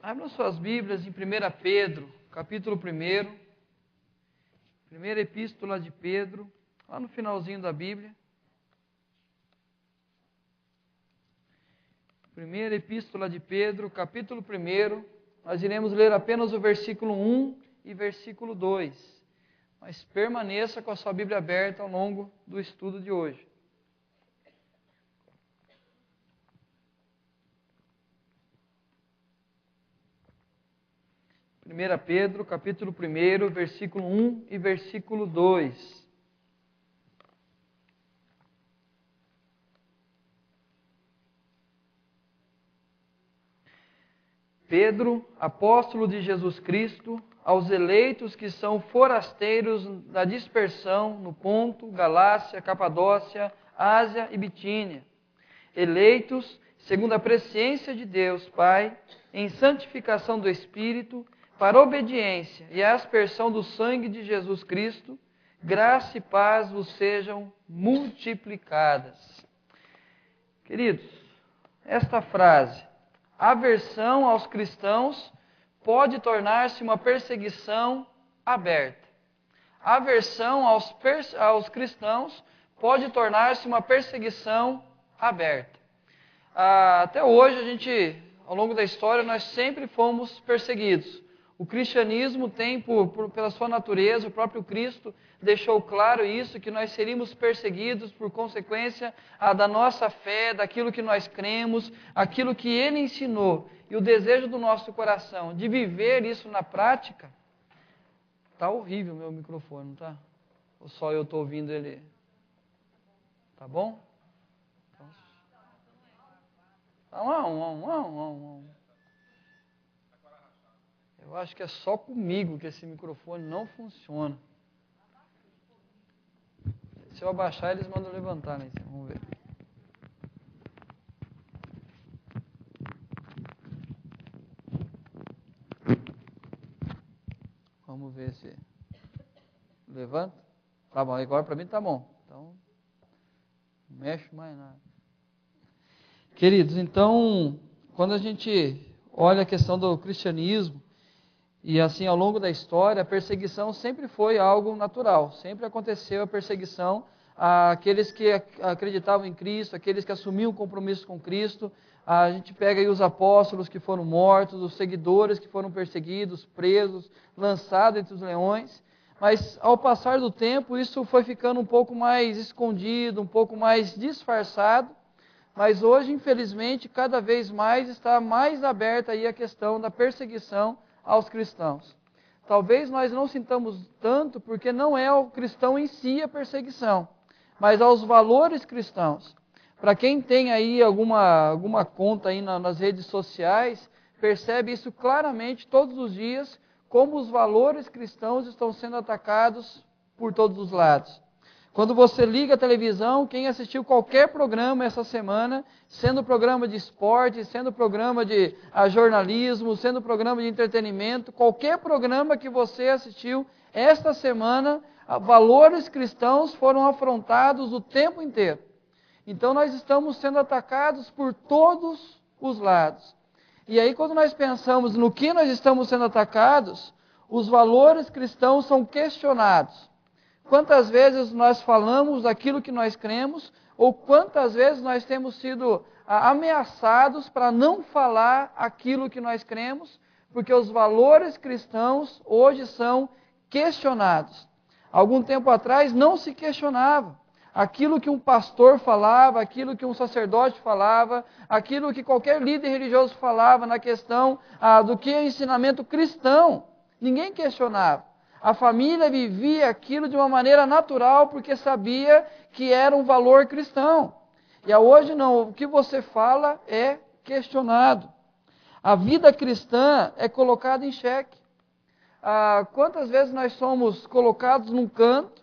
Abram suas Bíblias em 1 Pedro, capítulo 1, primeira epístola de Pedro, lá no finalzinho da Bíblia. Primeira epístola de Pedro, capítulo 1, nós iremos ler apenas o versículo 1 e versículo 2. Mas permaneça com a sua Bíblia aberta ao longo do estudo de hoje. 1 Pedro, capítulo 1, versículo 1 e versículo 2. Pedro, apóstolo de Jesus Cristo, aos eleitos que são forasteiros da dispersão no Ponto, Galácia, Capadócia, Ásia e Bitínia, eleitos segundo a presciência de Deus Pai, em santificação do Espírito, para obediência e a aspersão do sangue de Jesus Cristo, graça e paz vos sejam multiplicadas. Queridos, esta frase, aversão aos cristãos, pode tornar-se uma perseguição aberta. Aversão aos cristãos pode tornar-se uma perseguição aberta. Até hoje, ao longo da história, nós sempre fomos perseguidos. O cristianismo tem, pela sua natureza, o próprio Cristo deixou claro isso, que nós seríamos perseguidos por consequência da nossa fé, daquilo que nós cremos, aquilo que Ele ensinou. E o desejo do nosso coração de viver isso na prática. Está horrível o meu microfone, não está? Ou só eu estou ouvindo ele? Tá bom? Eu acho que é só comigo que esse microfone não funciona. Se eu abaixar, eles mandam levantar, né? Vamos ver. Vamos ver se levanta. Tá bom, agora para mim tá bom. Então, não mexe mais nada. Queridos, então, quando a gente olha a questão do cristianismo, e assim, ao longo da história, a perseguição sempre foi algo natural. Sempre aconteceu a perseguição àqueles que acreditavam em Cristo, aqueles que assumiam o compromisso com Cristo. A gente pega aí os apóstolos que foram mortos, os seguidores que foram perseguidos, presos, lançados entre os leões. Mas, ao passar do tempo, isso foi ficando um pouco mais escondido, um pouco mais disfarçado. Mas hoje, infelizmente, cada vez mais está mais aberta aí a questão da perseguição aos cristãos. Talvez nós não sintamos tanto porque não é ao cristão em si a perseguição, mas aos valores cristãos. Para quem tem aí alguma conta aí nas redes sociais, percebe isso claramente todos os dias, como os valores cristãos estão sendo atacados por todos os lados. Quando você liga a televisão, quem assistiu qualquer programa essa semana, sendo programa de esporte, sendo programa de jornalismo, sendo programa de entretenimento, qualquer programa que você assistiu esta semana, valores cristãos foram afrontados o tempo inteiro. Então nós estamos sendo atacados por todos os lados. E aí quando nós pensamos no que nós estamos sendo atacados, os valores cristãos são questionados. Quantas vezes nós falamos daquilo que nós cremos, ou quantas vezes nós temos sido ameaçados para não falar aquilo que nós cremos, porque os valores cristãos hoje são questionados. Algum tempo atrás não se questionava. Aquilo que um pastor falava, aquilo que um sacerdote falava, aquilo que qualquer líder religioso falava na questão do que é ensinamento cristão, ninguém questionava. A família vivia aquilo de uma maneira natural, porque sabia que era um valor cristão. E hoje não, o que você fala é questionado. A vida cristã é colocada em xeque. Quantas vezes nós somos colocados num canto,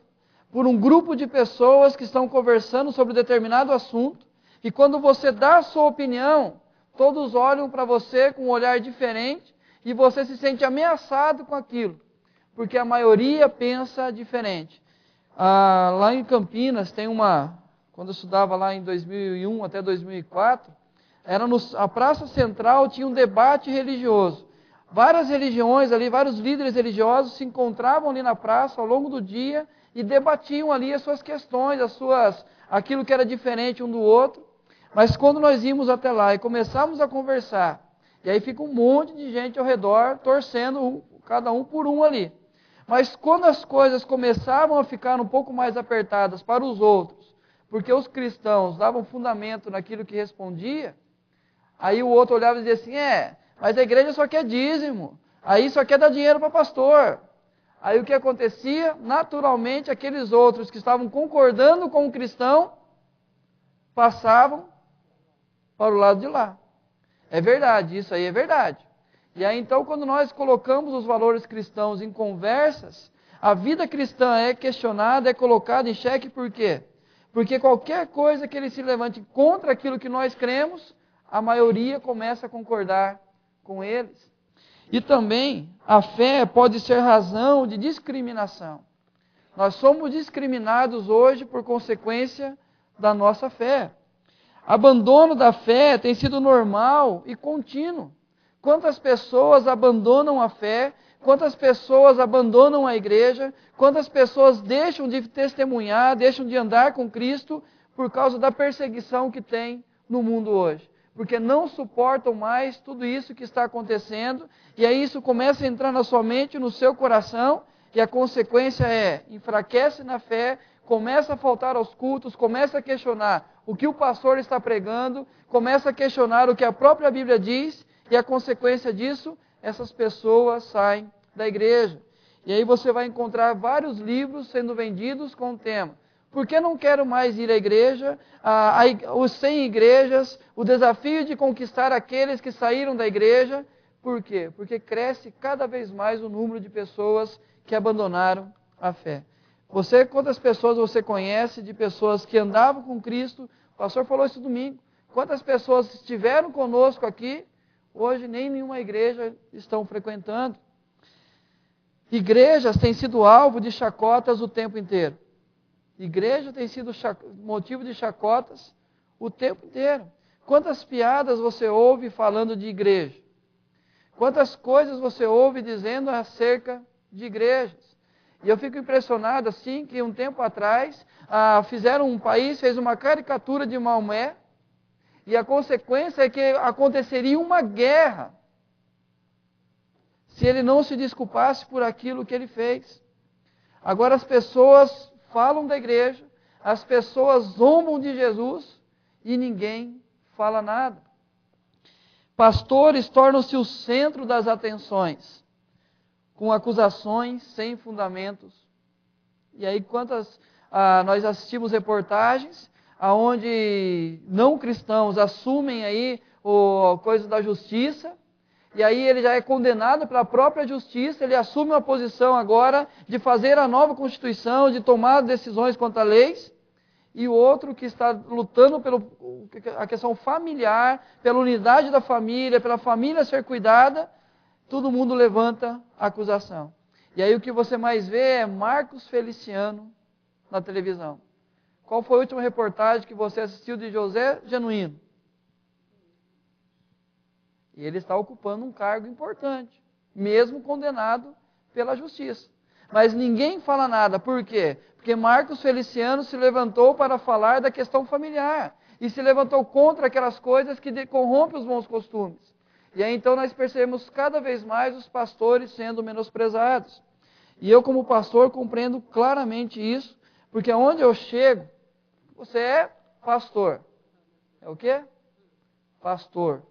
por um grupo de pessoas que estão conversando sobre determinado assunto, e quando você dá a sua opinião, todos olham para você com um olhar diferente, e você se sente ameaçado com aquilo. Porque a maioria pensa diferente. Lá em Campinas quando eu estudava lá em 2001 até 2004, a Praça Central tinha um debate religioso. Várias religiões ali, vários líderes religiosos se encontravam ali na praça ao longo do dia e debatiam ali as suas questões, aquilo que era diferente um do outro. Mas quando nós íamos até lá e começávamos a conversar, e aí fica um monte de gente ao redor torcendo cada um por um ali. Mas quando as coisas começavam a ficar um pouco mais apertadas para os outros, porque os cristãos davam fundamento naquilo que respondia, aí o outro olhava e dizia assim, mas a igreja só quer dízimo, aí só quer dar dinheiro para pastor. Aí o que acontecia? Naturalmente, aqueles outros que estavam concordando com o cristão, passavam para o lado de lá. É verdade, isso aí é verdade. E aí então, quando nós colocamos os valores cristãos em conversas, a vida cristã é questionada, é colocada em xeque, por quê? Porque qualquer coisa que ele se levante contra aquilo que nós cremos, a maioria começa a concordar com eles. E também, a fé pode ser razão de discriminação. Nós somos discriminados hoje por consequência da nossa fé. Abandono da fé tem sido normal e contínuo. Quantas pessoas abandonam a fé, quantas pessoas abandonam a igreja, quantas pessoas deixam de testemunhar, deixam de andar com Cristo por causa da perseguição que tem no mundo hoje. Porque não suportam mais tudo isso que está acontecendo, e aí isso começa a entrar na sua mente, no seu coração, e a consequência enfraquece na fé, começa a faltar aos cultos, começa a questionar o que o pastor está pregando, começa a questionar o que a própria Bíblia diz, e a consequência disso, essas pessoas saem da igreja. E aí você vai encontrar vários livros sendo vendidos com o tema: por que não quero mais ir à igreja? Os 100 igrejas, o desafio de conquistar aqueles que saíram da igreja. Por quê? Porque cresce cada vez mais o número de pessoas que abandonaram a fé. Quantas pessoas você conhece de pessoas que andavam com Cristo? O pastor falou isso domingo. Quantas pessoas estiveram conosco aqui, hoje nem nenhuma igreja estão frequentando. Igrejas têm sido alvo de chacotas o tempo inteiro. Igreja tem sido motivo de chacotas o tempo inteiro. Quantas piadas você ouve falando de igreja? Quantas coisas você ouve dizendo acerca de igrejas? E eu fico impressionado assim que um tempo atrás um país fez uma caricatura de Maomé, e a consequência é que aconteceria uma guerra se ele não se desculpasse por aquilo que ele fez. Agora as pessoas falam da igreja, as pessoas zombam de Jesus e ninguém fala nada. Pastores tornam-se o centro das atenções, com acusações sem fundamentos. E aí nós assistimos reportagens onde não cristãos assumem aí coisa da justiça, e aí ele já é condenado pela própria justiça, ele assume uma posição agora de fazer a nova Constituição, de tomar decisões quanto a leis, e o outro que está lutando pela questão familiar, pela unidade da família, pela família ser cuidada, todo mundo levanta a acusação. E aí o que você mais vê é Marcos Feliciano na televisão. Qual foi a última reportagem que você assistiu de José Genuíno? E ele está ocupando um cargo importante, mesmo condenado pela justiça. Mas ninguém fala nada. Por quê? Porque Marcos Feliciano se levantou para falar da questão familiar. E se levantou contra aquelas coisas que corrompem os bons costumes. E aí então nós percebemos cada vez mais os pastores sendo menosprezados. E eu como pastor compreendo claramente isso, porque onde eu chego, você é pastor. É o quê? Pastor.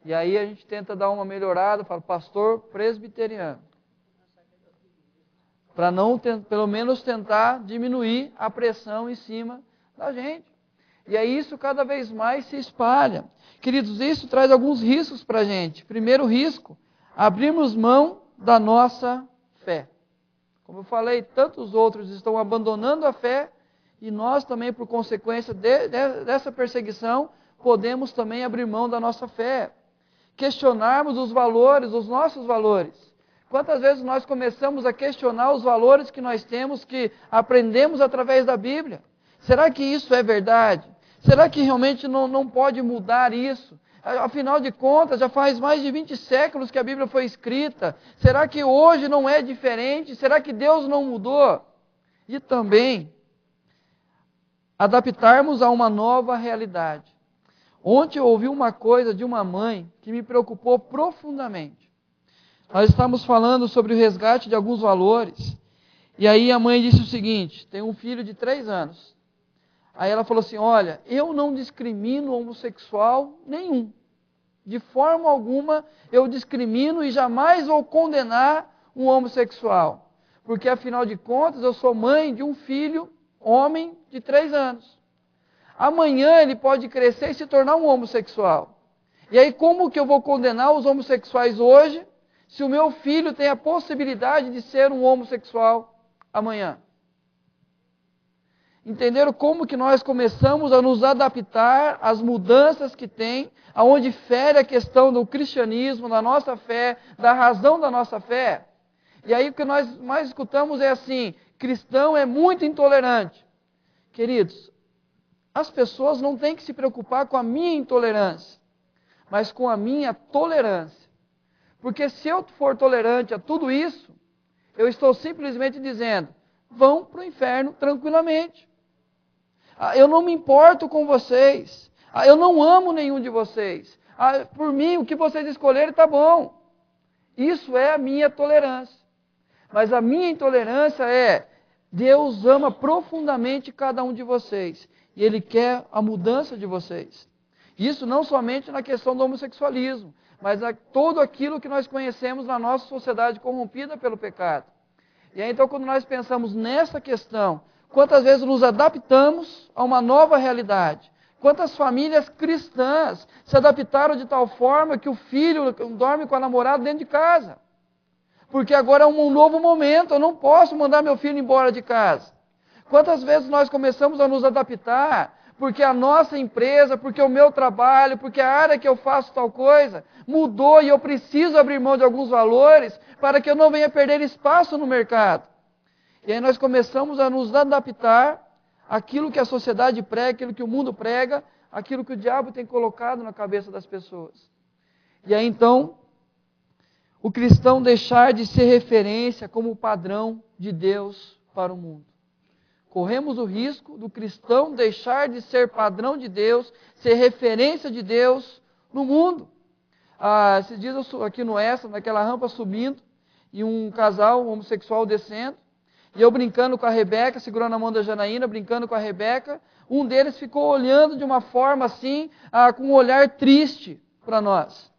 E aí a gente tenta dar uma melhorada, fala pastor presbiteriano. Para não, pelo menos tentar diminuir a pressão em cima da gente. E aí isso cada vez mais se espalha. Queridos, isso traz alguns riscos para a gente. Primeiro risco, abrirmos mão da nossa fé. Como eu falei, tantos outros estão abandonando a fé, e nós também, por consequência dessa perseguição, podemos também abrir mão da nossa fé. Questionarmos os valores, os nossos valores. Quantas vezes nós começamos a questionar os valores que nós temos, que aprendemos através da Bíblia? Será que isso é verdade? Será que realmente não pode mudar isso? Afinal de contas, já faz mais de 20 séculos que a Bíblia foi escrita. Será que hoje não é diferente? Será que Deus não mudou? E também adaptarmos a uma nova realidade. Ontem eu ouvi uma coisa de uma mãe que me preocupou profundamente. Nós estamos falando sobre o resgate de alguns valores. E aí a mãe disse o seguinte, tem um filho de 3 anos. Aí ela falou assim, olha, eu não discrimino homossexual nenhum. De forma alguma eu discrimino e jamais vou condenar um homossexual. Porque afinal de contas eu sou mãe de um filho, homem, de 3 anos. Amanhã ele pode crescer e se tornar um homossexual. E aí como que eu vou condenar os homossexuais hoje, se o meu filho tem a possibilidade de ser um homossexual amanhã? Entenderam como que nós começamos a nos adaptar às mudanças que tem, aonde fere a questão do cristianismo, da nossa fé, da razão da nossa fé? E aí o que nós mais escutamos é assim, cristão é muito intolerante. Queridos, as pessoas não têm que se preocupar com a minha intolerância, mas com a minha tolerância. Porque se eu for tolerante a tudo isso, eu estou simplesmente dizendo, vão para o inferno tranquilamente. Eu não me importo com vocês. Eu não amo nenhum de vocês. Por mim, o que vocês escolherem está bom. Isso é a minha tolerância. Mas a minha intolerância é, Deus ama profundamente cada um de vocês. E Ele quer a mudança de vocês. Isso não somente na questão do homossexualismo, mas todo aquilo que nós conhecemos na nossa sociedade corrompida pelo pecado. E aí, então, quando nós pensamos nessa questão, quantas vezes nos adaptamos a uma nova realidade? Quantas famílias cristãs se adaptaram de tal forma que o filho dorme com a namorada dentro de casa? Porque agora é um novo momento, eu não posso mandar meu filho embora de casa. Quantas vezes nós começamos a nos adaptar, porque a nossa empresa, porque o meu trabalho, porque a área que eu faço tal coisa, mudou e eu preciso abrir mão de alguns valores para que eu não venha perder espaço no mercado. E aí nós começamos a nos adaptar àquilo que a sociedade prega, aquilo que o mundo prega, aquilo que o diabo tem colocado na cabeça das pessoas. E aí então, o cristão deixar de ser referência como padrão de Deus para o mundo. Corremos o risco do cristão deixar de ser padrão de Deus, ser referência de Deus no mundo. Esses dias eu aqui no Extra, naquela rampa subindo, e um casal homossexual descendo, e eu brincando com a Rebeca, segurando a mão da Janaína, brincando com a Rebeca, um deles ficou olhando de uma forma assim, com um olhar triste para nós.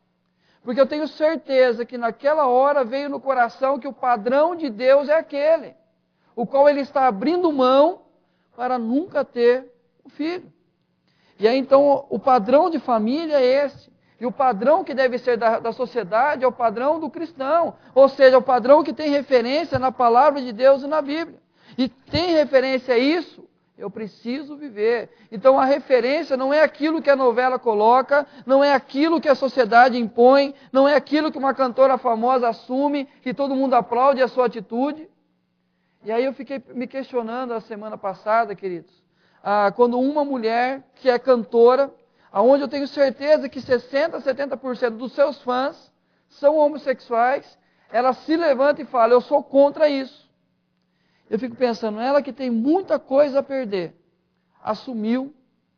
Porque eu tenho certeza que naquela hora veio no coração que o padrão de Deus é aquele, o qual ele está abrindo mão para nunca ter um filho. E aí então o padrão de família é esse. E o padrão que deve ser da sociedade é o padrão do cristão. Ou seja, o padrão que tem referência na palavra de Deus e na Bíblia. E tem referência a isso, eu preciso viver. Então a referência não é aquilo que a novela coloca, não é aquilo que a sociedade impõe, não é aquilo que uma cantora famosa assume, que todo mundo aplaude a sua atitude. E aí eu fiquei me questionando a semana passada, queridos, quando uma mulher que é cantora, onde eu tenho certeza que 60%, 70% dos seus fãs são homossexuais, ela se levanta e fala, eu sou contra isso. Eu fico pensando, ela que tem muita coisa a perder, assumiu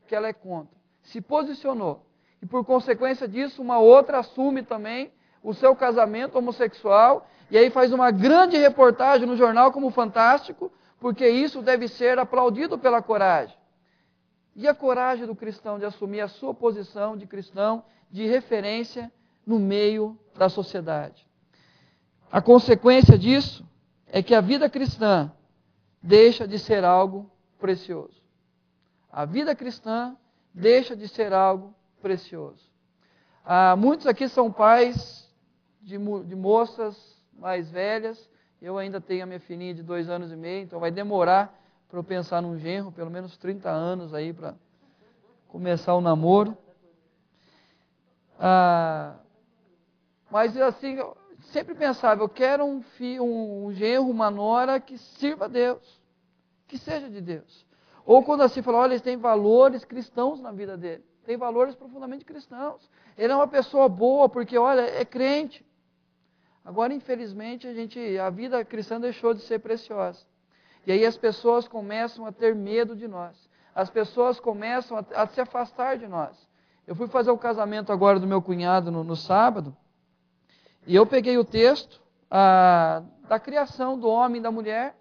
que ela é contra, se posicionou. E por consequência disso, uma outra assume também o seu casamento homossexual, e aí faz uma grande reportagem no jornal como Fantástico, porque isso deve ser aplaudido pela coragem. E a coragem do cristão de assumir a sua posição de cristão, de referência no meio da sociedade. A consequência disso é que a vida cristã deixa de ser algo precioso. A vida cristã deixa de ser algo precioso. Muitos aqui são pais de moças mais velhas. Eu ainda tenho a minha filhinha de 2 anos e meio, então vai demorar para eu pensar num genro, pelo menos 30 anos aí para começar o namoro. Mas assim, eu sempre pensava, eu quero um genro, uma nora que sirva a Deus, que seja de Deus. Ou quando assim fala, olha, eles têm valores cristãos na vida dele. tem valores profundamente cristãos. Ele é uma pessoa boa porque, olha, é crente. Agora, infelizmente, a vida cristã deixou de ser preciosa. E aí as pessoas começam a ter medo de nós. As pessoas começam a se afastar de nós. Eu fui fazer o casamento agora do meu cunhado no sábado, e eu peguei o texto da criação do homem e da mulher.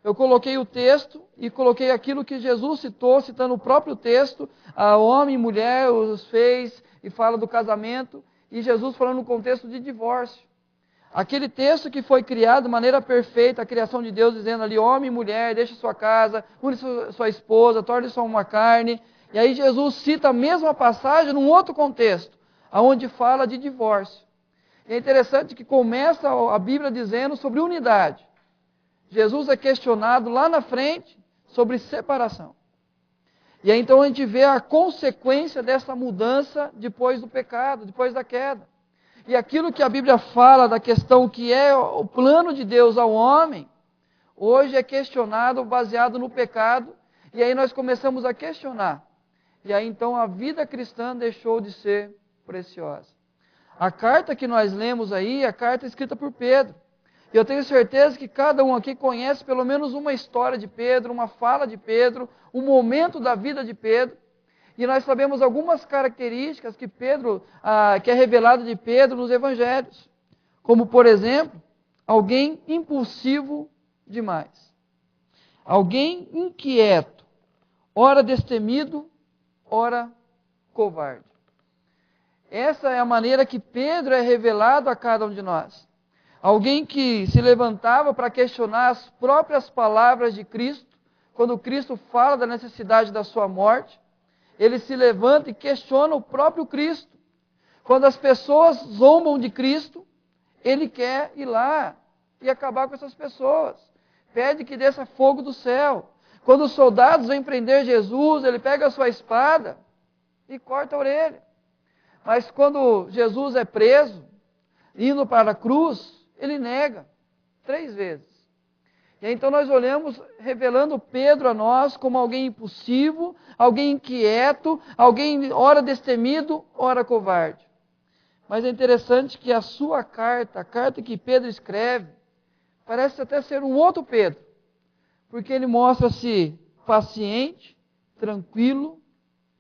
Eu coloquei o texto e coloquei aquilo que Jesus citou, citando o próprio texto, a homem e mulher os fez e fala do casamento, e Jesus falando no contexto de divórcio. Aquele texto que foi criado de maneira perfeita, a criação de Deus, dizendo ali, homem e mulher, deixa sua casa, une sua esposa, torne-se uma carne. E aí Jesus cita a mesma passagem num outro contexto, onde fala de divórcio. E é interessante que começa a Bíblia dizendo sobre unidade. Jesus é questionado lá na frente sobre separação. E aí então a gente vê a consequência dessa mudança depois do pecado, depois da queda. E aquilo que a Bíblia fala da questão que é o plano de Deus ao homem, hoje é questionado baseado no pecado, e aí nós começamos a questionar. E aí então a vida cristã deixou de ser preciosa. A carta que nós lemos aí é a carta escrita por Pedro. E eu tenho certeza que cada um aqui conhece pelo menos uma história de Pedro, uma fala de Pedro, um momento da vida de Pedro. E nós sabemos algumas características que que é revelado de Pedro nos evangelhos. Como, por exemplo, alguém impulsivo demais. Alguém inquieto, ora destemido, ora covarde. Essa é a maneira que Pedro é revelado a cada um de nós. Alguém que se levantava para questionar as próprias palavras de Cristo, quando Cristo fala da necessidade da sua morte. Ele se levanta e questiona o próprio Cristo. Quando as pessoas zombam de Cristo, ele quer ir lá e acabar com essas pessoas. Pede que desça fogo do céu. Quando os soldados vêm prender Jesus, ele pega a sua espada e corta a orelha. Mas quando Jesus é preso, indo para a cruz, ele nega 3 vezes. E então nós olhamos revelando Pedro a nós como alguém impulsivo, alguém inquieto, alguém ora destemido, ora covarde. Mas é interessante que a sua carta, a carta que Pedro escreve, parece até ser um outro Pedro, porque ele mostra-se paciente, tranquilo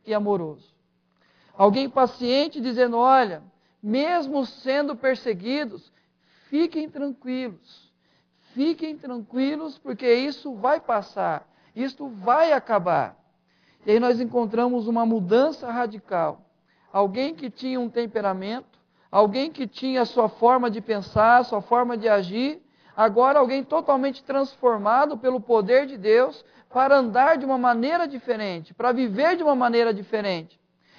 e amoroso. Alguém paciente dizendo, olha, mesmo sendo perseguidos, fiquem tranquilos. Fiquem tranquilos, porque isso vai passar, isso vai acabar. E aí nós encontramos uma mudança radical. Alguém que tinha um temperamento, alguém que tinha a sua forma de pensar, a sua forma de agir, agora alguém totalmente transformado pelo poder de Deus para andar de uma maneira diferente, para viver de uma maneira diferente.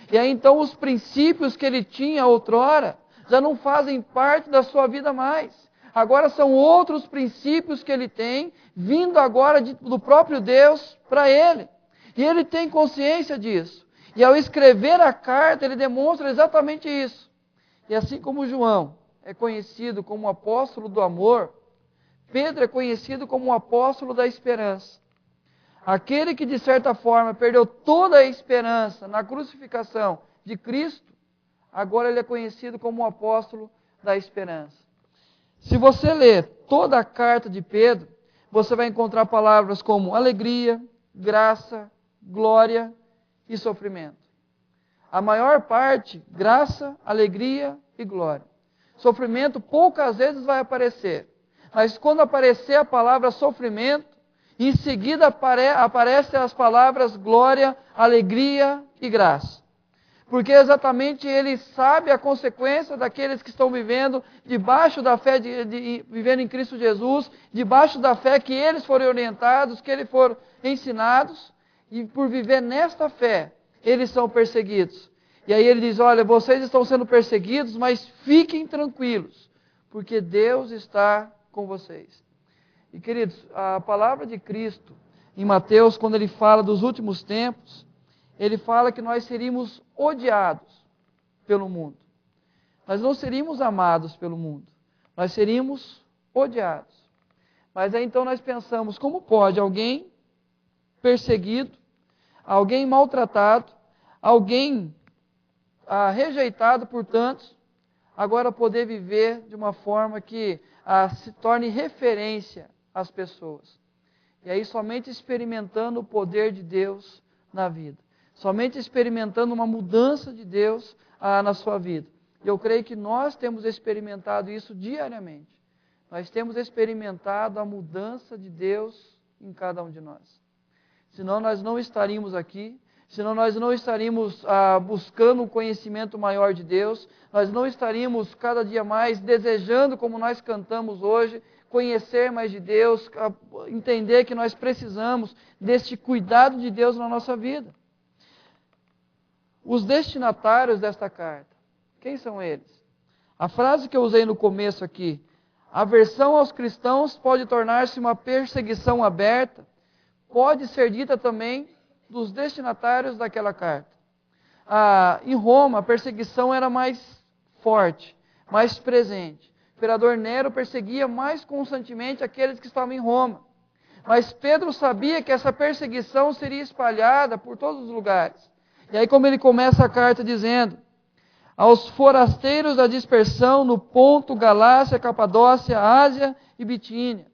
E aí então os princípios que ele tinha outrora já não fazem parte da sua vida mais. Agora são outros princípios que ele tem, vindo agora do próprio Deus para ele. E ele tem consciência disso. E ao escrever a carta, ele demonstra exatamente isso. E assim como João é conhecido como o apóstolo do amor, Pedro é conhecido como o apóstolo da esperança. Aquele que de certa forma perdeu toda a esperança na crucificação de Cristo, agora ele é conhecido como o apóstolo da esperança. Se você ler toda a carta de Pedro, você vai encontrar palavras como alegria, graça, glória e sofrimento. A maior parte, graça, alegria e glória. Sofrimento poucas vezes vai aparecer. Mas quando aparecer a palavra sofrimento, em seguida aparecem as palavras glória, alegria e graça. Porque exatamente ele sabe a consequência daqueles que estão vivendo debaixo da fé, vivendo em Cristo Jesus, debaixo da fé que eles foram orientados, que eles foram ensinados, e por viver nesta fé, eles são perseguidos. E aí ele diz, olha, vocês estão sendo perseguidos, mas fiquem tranquilos, porque Deus está com vocês. E queridos, a palavra de Cristo, em Mateus, quando ele fala dos últimos tempos, ele fala que nós seríamos odiados pelo mundo. Nós não seríamos amados pelo mundo. Nós seríamos odiados. Mas aí então nós pensamos, como pode alguém perseguido, alguém maltratado, alguém rejeitado por tantos, agora poder viver de uma forma que se torne referência às pessoas. E aí somente experimentando o poder de Deus na vida. Somente experimentando uma mudança de Deus na sua vida. Eu creio que nós temos experimentado isso diariamente. Nós temos experimentado a mudança de Deus em cada um de nós. Senão nós não estaríamos aqui, senão nós não estaríamos buscando um conhecimento maior de Deus, nós não estaríamos cada dia mais desejando, como nós cantamos hoje, conhecer mais de Deus, entender que nós precisamos deste cuidado de Deus na nossa vida. Os destinatários desta carta, quem são eles? A frase que eu usei no começo aqui, aversão aos cristãos pode tornar-se uma perseguição aberta, pode ser dita também dos destinatários daquela carta. Em Roma, a perseguição era mais forte, mais presente. O imperador Nero perseguia mais constantemente aqueles que estavam em Roma. Mas Pedro sabia que essa perseguição seria espalhada por todos os lugares. E aí como ele começa a carta dizendo, aos forasteiros da dispersão no Ponto, Galácia, Capadócia, Ásia e Bitínia.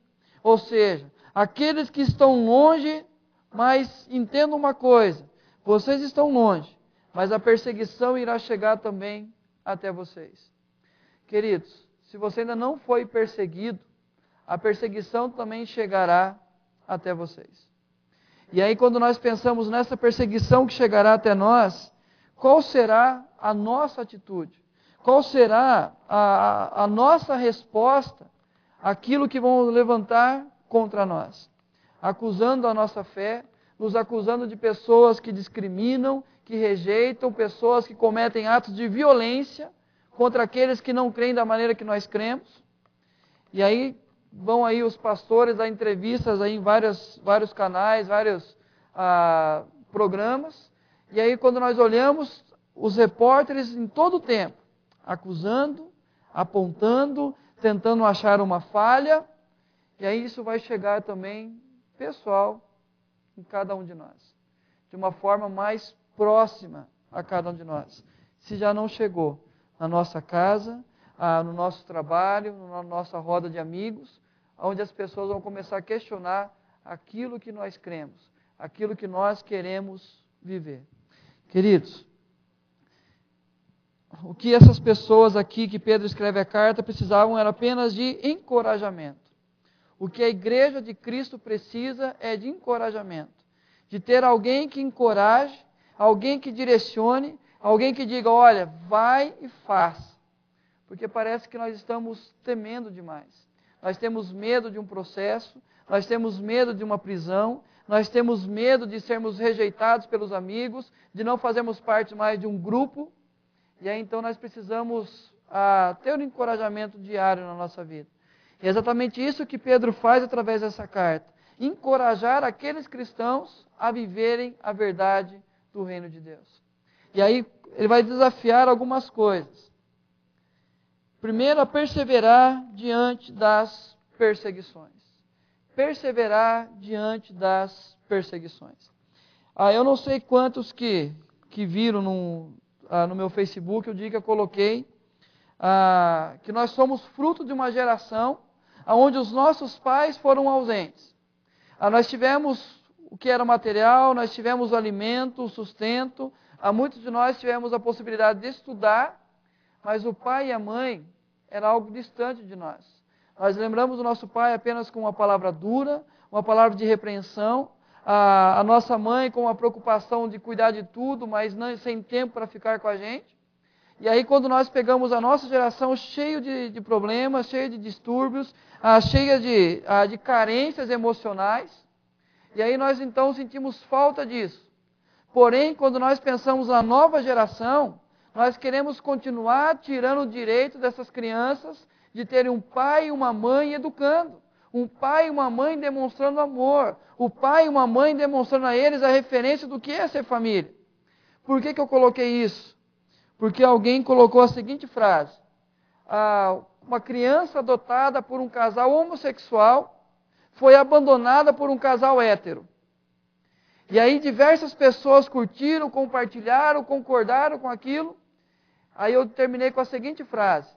Ou seja, aqueles que estão longe, mas entendam uma coisa, vocês estão longe, mas a perseguição irá chegar também até vocês. Queridos, se você ainda não foi perseguido, a perseguição também chegará até vocês. E aí quando nós pensamos nessa perseguição que chegará até nós, qual será a nossa atitude? Qual será a nossa resposta àquilo que vão levantar contra nós? Acusando a nossa fé, nos acusando de pessoas que discriminam, que rejeitam, pessoas que cometem atos de violência contra aqueles que não creem da maneira que nós cremos. E aí vão aí os pastores dar entrevistas aí em vários canais, vários programas. E aí quando nós olhamos, os repórteres em todo o tempo, acusando, apontando, tentando achar uma falha. E aí isso vai chegar também, pessoal, em cada um de nós. De uma forma mais próxima a cada um de nós. Se já não chegou na nossa casa, no nosso trabalho, na nossa roda de amigos, onde as pessoas vão começar a questionar aquilo que nós cremos, aquilo que nós queremos viver. Queridos, o que essas pessoas aqui que Pedro escreve a carta precisavam era apenas de encorajamento. O que a igreja de Cristo precisa é de encorajamento. De ter alguém que encoraje, alguém que direcione, alguém que diga, olha, vai e faz. Porque parece que nós estamos temendo demais. Nós temos medo de um processo, nós temos medo de uma prisão, nós temos medo de sermos rejeitados pelos amigos, de não fazermos parte mais de um grupo. E aí então nós precisamos ter um encorajamento diário na nossa vida. E é exatamente isso que Pedro faz através dessa carta. Encorajar aqueles cristãos a viverem a verdade do reino de Deus. E aí ele vai desafiar algumas coisas. Primeiro, a perseverar diante das perseguições. Perseverar diante das perseguições. Eu não sei quantos que viram no meu Facebook, o dia que eu coloquei, que nós somos fruto de uma geração onde os nossos pais foram ausentes. Nós tivemos o que era material, nós tivemos o alimento, o sustento, muitos de nós tivemos a possibilidade de estudar, mas o pai e a mãe era algo distante de nós. Nós lembramos do nosso pai apenas com uma palavra dura, uma palavra de repreensão, a nossa mãe com a preocupação de cuidar de tudo, mas sem tempo para ficar com a gente. E aí quando nós pegamos a nossa geração cheio de problemas, cheio de distúrbios, cheia de carências emocionais, e aí nós então sentimos falta disso. Porém, quando nós pensamos na nova geração, nós queremos continuar tirando o direito dessas crianças de terem um pai e uma mãe educando. Um pai e uma mãe demonstrando amor. O pai e uma mãe demonstrando a eles a referência do que é ser família. Por que eu coloquei isso? Porque alguém colocou a seguinte frase. Uma criança adotada por um casal homossexual foi abandonada por um casal hétero. E aí diversas pessoas curtiram, compartilharam, concordaram com aquilo. Aí eu terminei com a seguinte frase: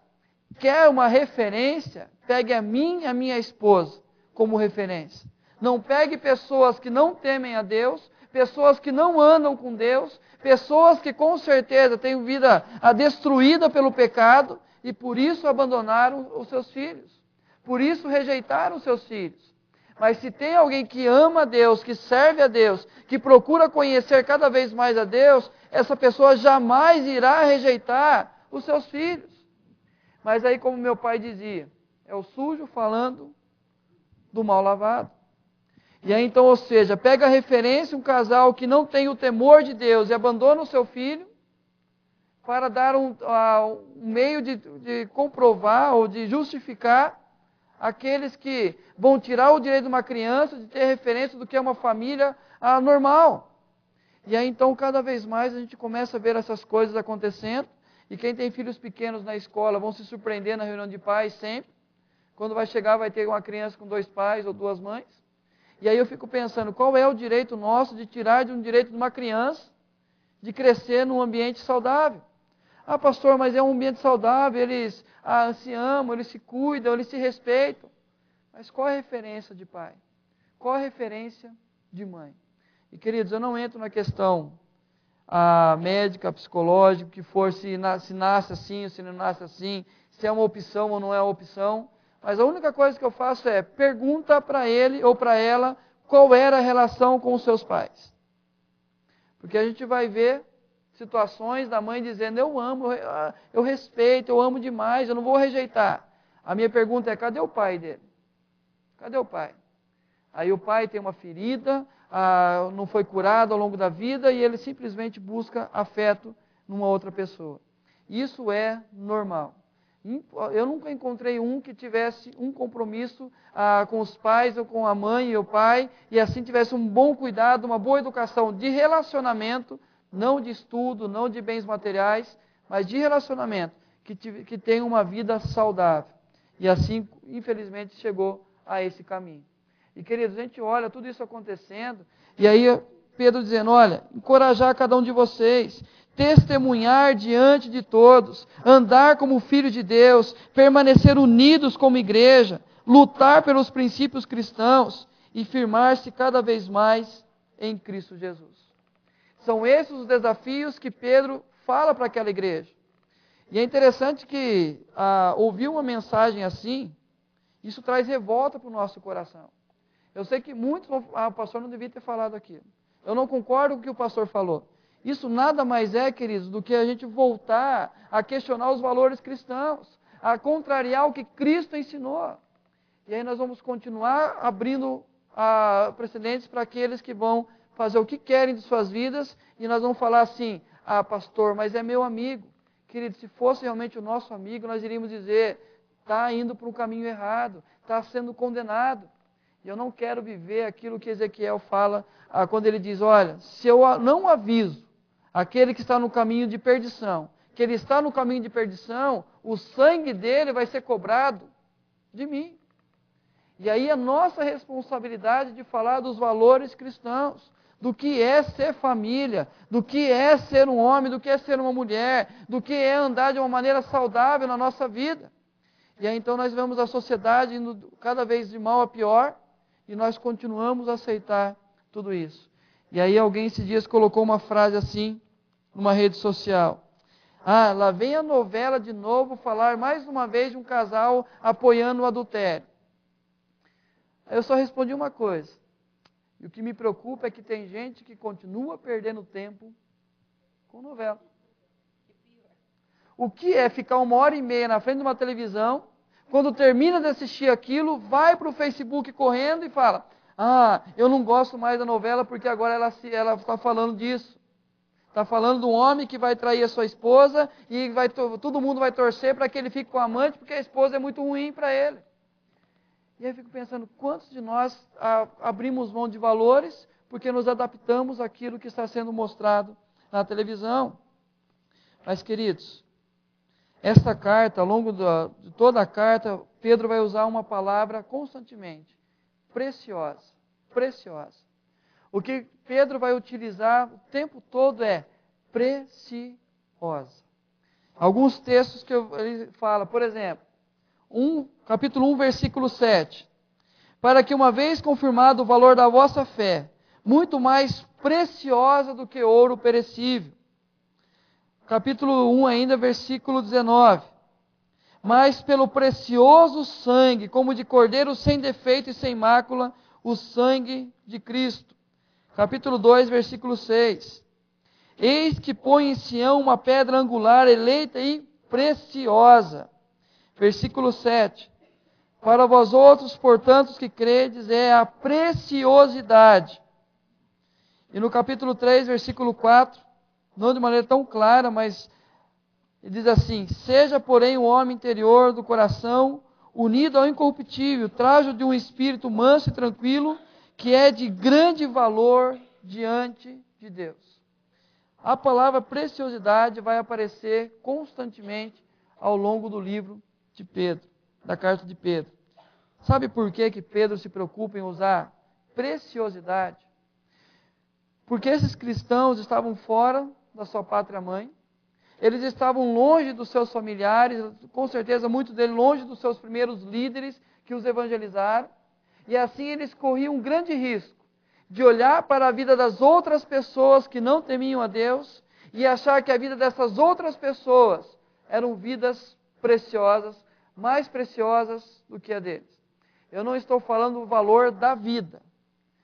quer uma referência? Pegue a mim e a minha esposa como referência. Não pegue pessoas que não temem a Deus, pessoas que não andam com Deus, pessoas que com certeza têm vida destruída pelo pecado e por isso abandonaram os seus filhos. Por isso rejeitaram os seus filhos. Mas se tem alguém que ama a Deus, que serve a Deus, que procura conhecer cada vez mais a Deus, essa pessoa jamais irá rejeitar os seus filhos. Mas aí, como meu pai dizia, é o sujo falando do mal lavado. E aí então, ou seja, pega a referência um casal que não tem o temor de Deus e abandona o seu filho para dar um meio de comprovar ou de justificar aqueles que vão tirar o direito de uma criança de ter referência do que é uma família normal. E aí então, cada vez mais, a gente começa a ver essas coisas acontecendo. E quem tem filhos pequenos na escola vão se surpreender na reunião de pais sempre. Quando vai chegar, vai ter uma criança com 2 pais ou 2 mães. E aí eu fico pensando, qual é o direito nosso de tirar de um direito de uma criança de crescer num ambiente saudável? Ah, pastor, mas é um ambiente saudável, eles se amam, eles se cuidam, eles se respeitam. Mas qual é a referência de pai? Qual é a referência de mãe? E queridos, eu não entro na questão médica, psicológica, que for se nasce assim ou se não nasce assim, se é uma opção ou não é uma opção. Mas a única coisa que eu faço é pergunta para ele ou para ela qual era a relação com os seus pais. Porque a gente vai ver situações da mãe dizendo, eu amo, eu respeito, eu amo demais, eu não vou rejeitar. A minha pergunta é, cadê o pai dele? Cadê o pai? Aí o pai tem uma ferida, não foi curado ao longo da vida e ele simplesmente busca afeto numa outra pessoa. Isso é normal. Eu nunca encontrei um que tivesse um compromisso com os pais ou com a mãe e o pai e assim tivesse um bom cuidado, uma boa educação de relacionamento, não de estudo, não de bens materiais, mas de relacionamento, que tenha uma vida saudável. E assim, infelizmente, chegou a esse caminho. E queridos, a gente olha tudo isso acontecendo, e aí Pedro dizendo, olha, encorajar cada um de vocês, testemunhar diante de todos, andar como filho de Deus, permanecer unidos como igreja, lutar pelos princípios cristãos e firmar-se cada vez mais em Cristo Jesus. São esses os desafios que Pedro fala para aquela igreja. E é interessante que ouvir uma mensagem assim, isso traz revolta para o nosso coração. Eu sei que muitos vão, o pastor não devia ter falado aquilo. Eu não concordo com o que o pastor falou. Isso nada mais é, queridos, do que a gente voltar a questionar os valores cristãos, a contrariar o que Cristo ensinou. E aí nós vamos continuar abrindo precedentes para aqueles que vão fazer o que querem de suas vidas, e nós vamos falar assim, pastor, mas é meu amigo. Querido, se fosse realmente o nosso amigo, nós iríamos dizer, está indo para um caminho errado, está sendo condenado. E eu não quero viver aquilo que Ezequiel fala, quando ele diz, olha, se eu não aviso aquele que está no caminho de perdição, que ele está no caminho de perdição, o sangue dele vai ser cobrado de mim. E aí a nossa responsabilidade de falar dos valores cristãos, do que é ser família, do que é ser um homem, do que é ser uma mulher, do que é andar de uma maneira saudável na nossa vida. E aí então nós vemos a sociedade indo cada vez de mal a pior, e nós continuamos a aceitar tudo isso. E aí alguém esses dias colocou uma frase assim, numa rede social. Lá vem a novela de novo falar mais uma vez de um casal apoiando o adultério. Aí eu só respondi uma coisa. E o que me preocupa é que tem gente que continua perdendo tempo com novela. O que é ficar 1h30 na frente de uma televisão, quando termina de assistir aquilo, vai para o Facebook correndo e fala, eu não gosto mais da novela porque agora ela está falando disso. Está falando de um homem que vai trair a sua esposa e todo mundo vai torcer para que ele fique com a amante porque a esposa é muito ruim para ele. E aí eu fico pensando, quantos de nós abrimos mão de valores porque nos adaptamos àquilo que está sendo mostrado na televisão? Mas, queridos, esta carta, ao longo de toda a carta, Pedro vai usar uma palavra constantemente, preciosa, preciosa. O que Pedro vai utilizar o tempo todo é preciosa. Alguns textos que ele fala, por exemplo, capítulo 1, versículo 7. Para que uma vez confirmado o valor da vossa fé, muito mais preciosa do que ouro perecível. Capítulo 1 ainda, versículo 19. Mas pelo precioso sangue, como de cordeiro sem defeito e sem mácula, o sangue de Cristo. Capítulo 2, versículo 6. Eis que põe em Sião uma pedra angular, eleita e preciosa. Versículo 7. Para vós outros, portanto, que credes, é a preciosidade. E no capítulo 3, versículo 4, não de maneira tão clara, mas ele diz assim: seja, porém, o homem interior do coração unido ao incorruptível, trajo de um espírito manso e tranquilo, que é de grande valor diante de Deus. A palavra preciosidade vai aparecer constantemente ao longo do livro de Pedro, da carta de Pedro. Sabe por que Pedro se preocupa em usar preciosidade? Porque esses cristãos estavam fora da sua pátria-mãe, eles estavam longe dos seus familiares, com certeza muitos deles longe dos seus primeiros líderes que os evangelizaram, e assim eles corriam um grande risco de olhar para a vida das outras pessoas que não temiam a Deus e achar que a vida dessas outras pessoas eram vidas preciosas, mais preciosas do que a deles. Eu não estou falando do valor da vida,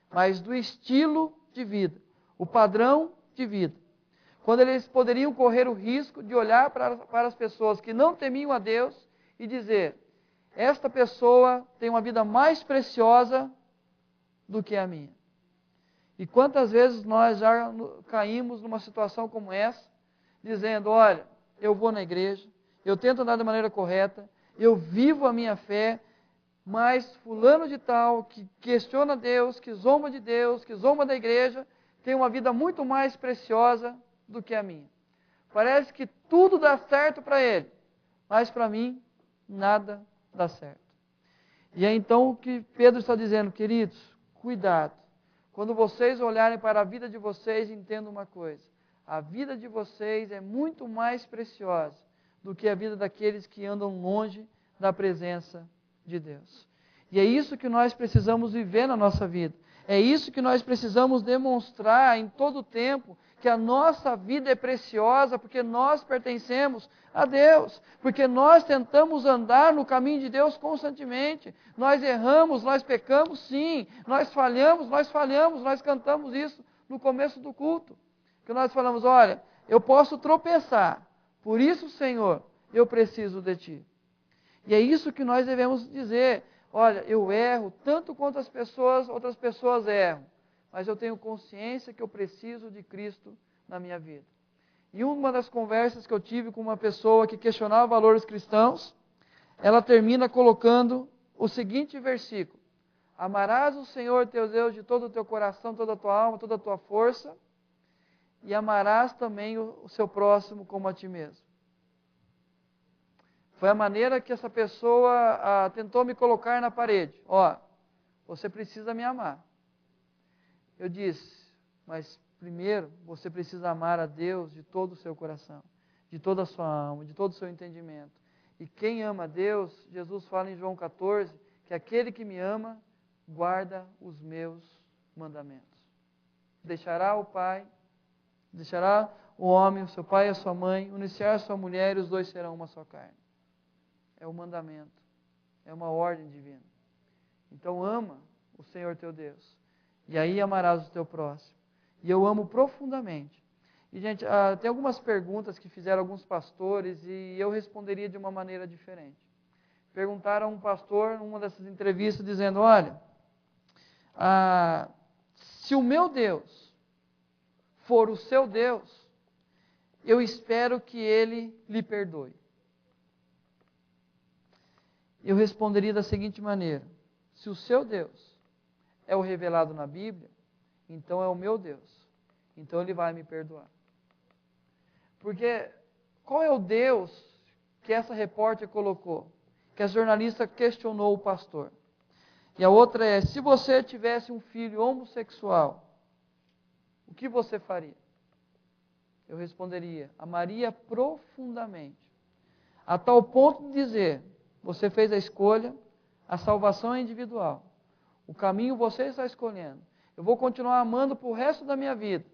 mas do estilo de vida, o padrão de vida. Quando eles poderiam correr o risco de olhar para as pessoas que não temiam a Deus e dizer: esta pessoa tem uma vida mais preciosa do que a minha. E quantas vezes nós já caímos numa situação como essa, dizendo: olha, eu vou na igreja, eu tento andar da maneira correta, eu vivo a minha fé, mas fulano de tal, que questiona Deus, que zomba de Deus, que zomba da igreja, tem uma vida muito mais preciosa do que a minha. Parece que tudo dá certo para ele, mas para mim nada dá certo. E é então o que Pedro está dizendo: queridos, cuidado. Quando vocês olharem para a vida de vocês, entendam uma coisa: a vida de vocês é muito mais preciosa do que a vida daqueles que andam longe da presença de Deus. E é isso que nós precisamos viver na nossa vida. É isso que nós precisamos demonstrar em todo o tempo, que a nossa vida é preciosa porque nós pertencemos a Deus, porque nós tentamos andar no caminho de Deus constantemente. Nós erramos, nós pecamos, sim, nós falhamos, nós cantamos isso no começo do culto, que nós falamos: olha, eu posso tropeçar, por isso, Senhor, eu preciso de Ti. E é isso que nós devemos dizer: olha, eu erro tanto quanto outras pessoas erram, mas eu tenho consciência que eu preciso de Cristo na minha vida. E uma das conversas que eu tive com uma pessoa que questionava valores cristãos, ela termina colocando o seguinte versículo: amarás o Senhor teu Deus de todo o teu coração, toda a tua alma, toda a tua força, e amarás também o seu próximo como a ti mesmo. Foi a maneira que essa pessoa tentou me colocar na parede. Ó, você precisa me amar. Eu disse: mas primeiro você precisa amar a Deus de todo o seu coração, de toda a sua alma, de todo o seu entendimento. E quem ama a Deus, Jesus fala em João 14, que aquele que me ama, guarda os meus mandamentos. Deixará o pai, deixará o homem, o seu pai e a sua mãe, unir-se-á a sua mulher, e os dois serão uma só carne. É um mandamento, é uma ordem divina. Então ama o Senhor teu Deus, e aí amarás o teu próximo. E eu amo profundamente. E, gente, tem algumas perguntas que fizeram alguns pastores, e eu responderia de uma maneira diferente. Perguntaram a um pastor, numa dessas entrevistas, dizendo: olha, se o meu Deus for o seu Deus, eu espero que Ele lhe perdoe. Eu responderia da seguinte maneira: se o seu Deus é o revelado na Bíblia, então é o meu Deus, então Ele vai me perdoar. Porque qual é o Deus que essa repórter colocou? Que a jornalista questionou o pastor. E a outra é: se você tivesse um filho homossexual, o que você faria? Eu responderia: amaria profundamente. a tal ponto de dizer, você fez a escolha, a salvação é individual. O caminho você está escolhendo. Eu vou continuar amando para o resto da minha vida,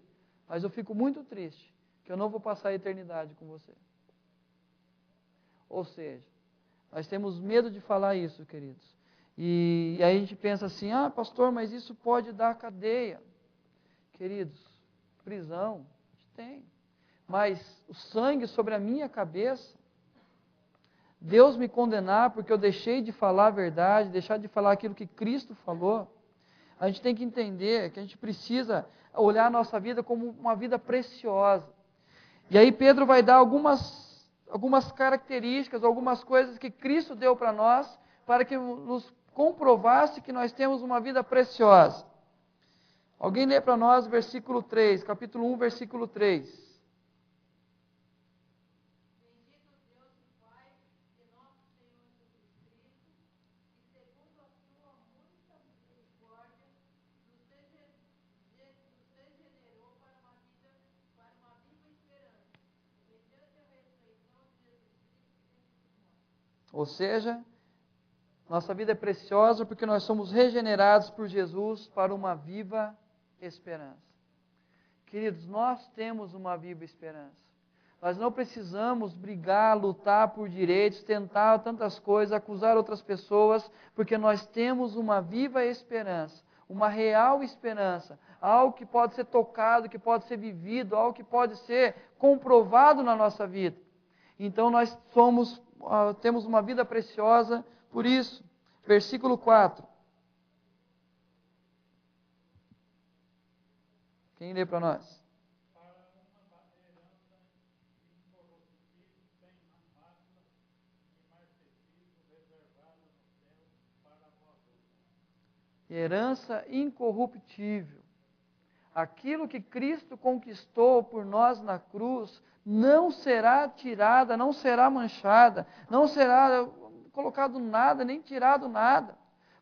mas eu fico muito triste que eu não vou passar a eternidade com você. Ou seja, nós temos medo de falar isso, queridos. E aí a gente pensa assim, pastor, mas isso pode dar cadeia. Queridos, prisão, a gente tem. Mas o sangue sobre a minha cabeça, Deus me condenar porque eu deixei de falar a verdade, deixar de falar aquilo que Cristo falou, a gente tem que entender que a gente precisa olhar a nossa vida como uma vida preciosa. E aí Pedro vai dar algumas características, algumas coisas que Cristo deu para nós, para que nos comprovasse que nós temos uma vida preciosa. Alguém lê para nós o versículo 3, capítulo 1, versículo 3. Ou seja, nossa vida é preciosa porque nós somos regenerados por Jesus para uma viva esperança. Queridos, nós temos uma viva esperança. Nós não precisamos brigar, lutar por direitos, tentar tantas coisas, acusar outras pessoas, porque nós temos uma viva esperança, uma real esperança, algo que pode ser tocado, que pode ser vivido, algo que pode ser comprovado na nossa vida. Então nós temos uma vida preciosa por isso. Versículo 4. Quem lê para nós? Herança incorruptível. Aquilo que Cristo conquistou por nós na cruz não será tirada, não será manchada, não será colocado nada, nem tirado nada,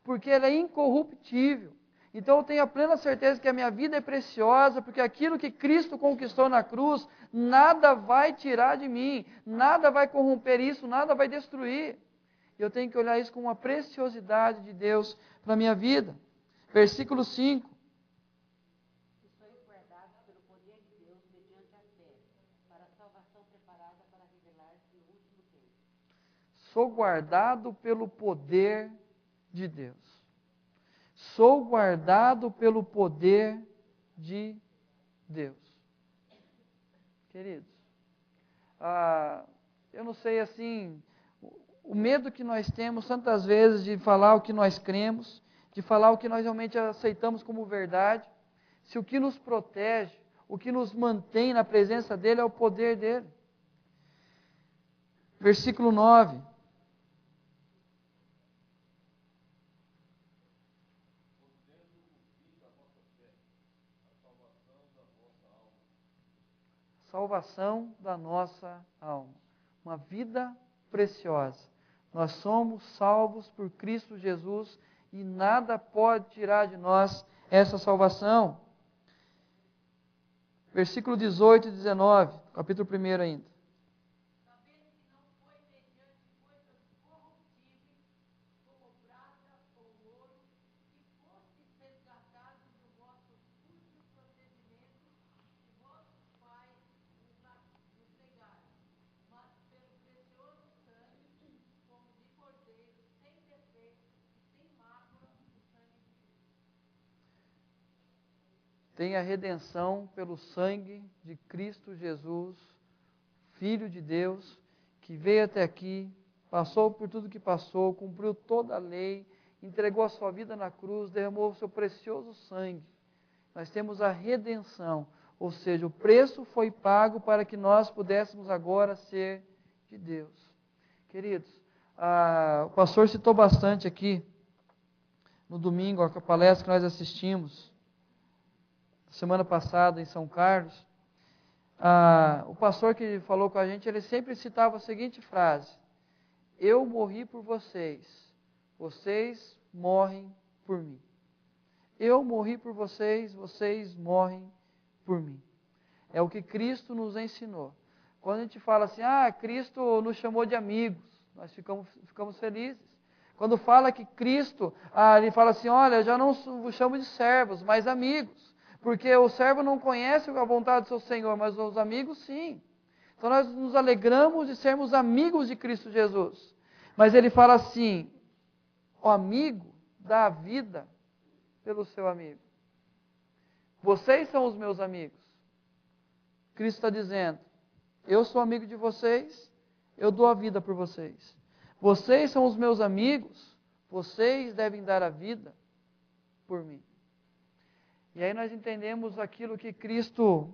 porque ela é incorruptível. Então eu tenho a plena certeza que a minha vida é preciosa, porque aquilo que Cristo conquistou na cruz, nada vai tirar de mim, nada vai corromper isso, nada vai destruir. Eu tenho que olhar isso com uma preciosidade de Deus para a minha vida. Versículo 5. Sois guardados pelo poder de Deus mediante a fé, para a salvação preparada para revelar-se no último tempo. Sou guardado pelo poder de Deus. Sou guardado pelo poder de Deus. Queridos, eu não sei assim, o medo que nós temos tantas vezes de falar o que nós cremos, de falar o que nós realmente aceitamos como verdade, se o que nos protege, o que nos mantém na presença dEle é o poder dEle. Versículo 9. Salvação da nossa alma. Uma vida preciosa. Nós somos salvos por Cristo Jesus e nada pode tirar de nós essa salvação. Versículo 18 e 19, capítulo 1 ainda. Sabendo que não foi mediante coisas corruptíveis, como prata ou ouro, que fostes resgatados do vosso sujo procedimento que vossos pais nos negaram, mas pelo precioso sangue, como de cordeiro, sem defeito e sem mácula, o sangue de Cristo. Tem a redenção pelo sangue de Cristo Jesus, Filho de Deus, que veio até aqui, passou por tudo que passou, cumpriu toda a lei, entregou a sua vida na cruz, derramou o seu precioso sangue. Nós temos a redenção, ou seja, o preço foi pago para que nós pudéssemos agora ser de Deus. Queridos, o pastor citou bastante aqui, no domingo, a palestra que nós assistimos, semana passada em São Carlos, o pastor que falou com a gente, ele sempre citava a seguinte frase: eu morri por vocês, vocês morrem por mim. Eu morri por vocês, vocês morrem por mim. É o que Cristo nos ensinou. Quando a gente fala assim, Cristo nos chamou de amigos, nós ficamos felizes. Quando fala que Cristo, ele fala assim, olha, eu já não vos chamo de servos, mas amigos. Porque o servo não conhece a vontade do seu Senhor, mas os amigos sim. Então nós nos alegramos de sermos amigos de Cristo Jesus. Mas ele fala assim, o amigo dá a vida pelo seu amigo. Vocês são os meus amigos. Cristo está dizendo, eu sou amigo de vocês, eu dou a vida por vocês. Vocês são os meus amigos, vocês devem dar a vida por mim. E aí nós entendemos aquilo que Cristo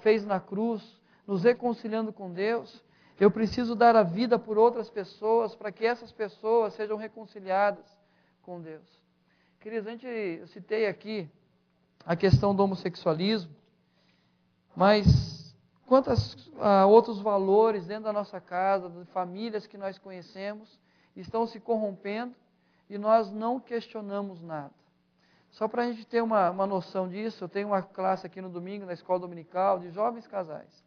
fez na cruz, nos reconciliando com Deus. Eu preciso dar a vida por outras pessoas, para que essas pessoas sejam reconciliadas com Deus. Queridos, eu citei aqui a questão do homossexualismo, mas quantos outros valores dentro da nossa casa, de famílias que nós conhecemos, estão se corrompendo e nós não questionamos nada. Só para a gente ter uma noção disso, eu tenho uma classe aqui no domingo, na escola dominical, de jovens casais.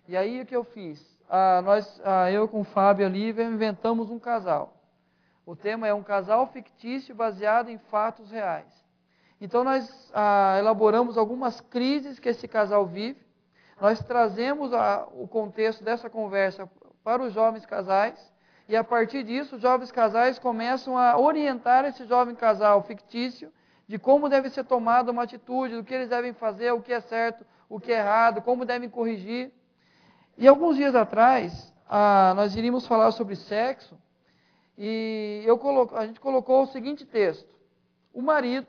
E aí o que eu fiz? Eu com o Fábio ali, inventamos um casal. O tema é um casal fictício baseado em fatos reais. Então nós elaboramos algumas crises que esse casal vive. Nós trazemos o contexto dessa conversa para os jovens casais. E a partir disso, os jovens casais começam a orientar esse jovem casal fictício de como deve ser tomada uma atitude, do que eles devem fazer, o que é certo, o que é errado, como devem corrigir. E alguns dias atrás, nós iríamos falar sobre sexo, e a gente colocou o seguinte texto. O marido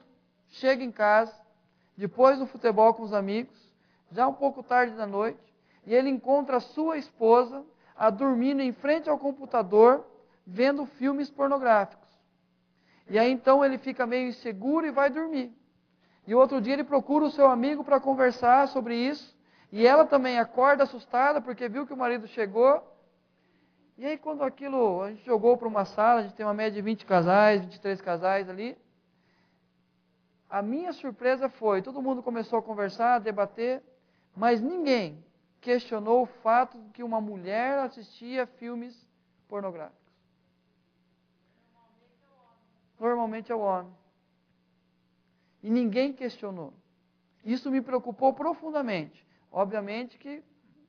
chega em casa, depois do futebol com os amigos, já um pouco tarde da noite, e ele encontra a sua esposa dormindo em frente ao computador, vendo filmes pornográficos. E aí então ele fica meio inseguro e vai dormir. E outro dia ele procura o seu amigo para conversar sobre isso, e ela também acorda assustada porque viu que o marido chegou. E aí quando a gente jogou para uma sala, a gente tem uma média de 20 casais, 23 casais ali. A minha surpresa foi, todo mundo começou a conversar, a debater, mas ninguém questionou o fato de que uma mulher assistia filmes pornográficos. Normalmente é o homem. E ninguém questionou. Isso me preocupou profundamente. Obviamente que,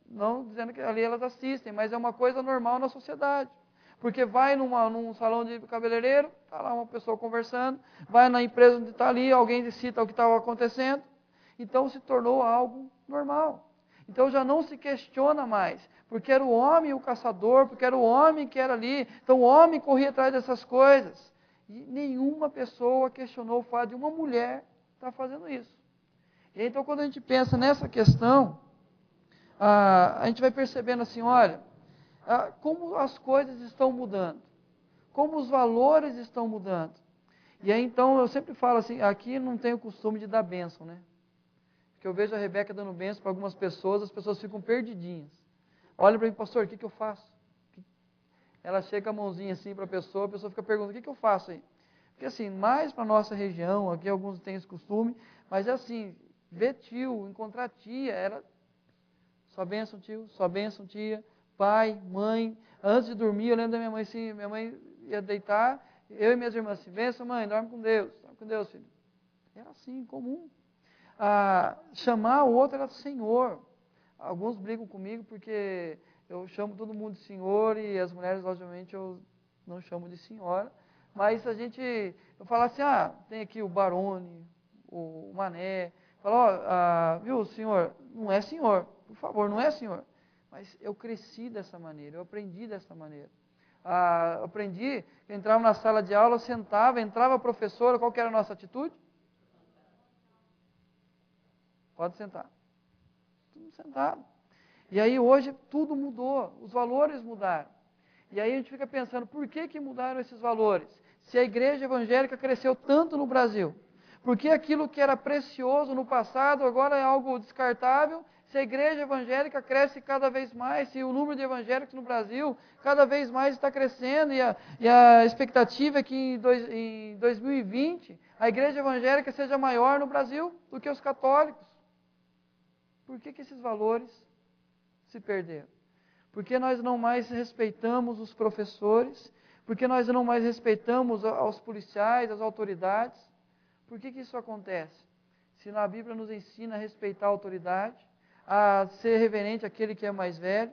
não dizendo que ali elas assistem, mas é uma coisa normal na sociedade. Porque vai num salão de cabeleireiro, está lá uma pessoa conversando, vai na empresa onde está ali, alguém cita o que estava acontecendo, então se tornou algo normal. Então já não se questiona mais, porque era o homem o caçador, porque era o homem que era ali, então o homem corria atrás dessas coisas. E nenhuma pessoa questionou o fato de uma mulher estar fazendo isso. E então quando a gente pensa nessa questão, a gente vai percebendo assim, olha, como as coisas estão mudando, como os valores estão mudando. E aí então eu sempre falo assim, aqui não tenho o costume de dar bênção, né? Porque eu vejo a Rebeca dando bênção para algumas pessoas, as pessoas ficam perdidinhas. Olha para mim, pastor, o que eu faço? Ela chega a mãozinha assim para a pessoa fica perguntando, o que eu faço aí? Porque assim, mais para a nossa região, aqui alguns têm esse costume, mas é assim, ver tio, encontrar tia, era só bênção tio, só bênção tia, pai, mãe. Antes de dormir, eu lembro da minha mãe assim, minha mãe ia deitar, eu e minhas irmãs assim, bênção mãe, dorme com Deus filho. Era assim, comum. Chamar o outro era Senhor. Alguns brigam comigo porque eu chamo todo mundo de senhor e as mulheres, logicamente, eu não chamo de senhora. Mas eu falo assim, tem aqui o Barone, o Mané. Falo, viu, senhor, não é senhor, por favor, não é senhor. Mas eu cresci dessa maneira, eu aprendi dessa maneira. Aprendi, entrava na sala de aula, sentava, entrava a professora, qual que era a nossa atitude? Pode sentar. Tudo sentado. E aí hoje tudo mudou, os valores mudaram. E aí a gente fica pensando, por que mudaram esses valores? Se a igreja evangélica cresceu tanto no Brasil, por que aquilo que era precioso no passado agora é algo descartável? Se a igreja evangélica cresce cada vez mais, se o número de evangélicos no Brasil cada vez mais está crescendo e a expectativa é que em 2020 a igreja evangélica seja maior no Brasil do que os católicos. Por que esses valores se perderam? Por que nós não mais respeitamos os professores? Por que nós não mais respeitamos aos policiais, as autoridades? Por que isso acontece? Se na Bíblia nos ensina a respeitar a autoridade, a ser reverente àquele que é mais velho,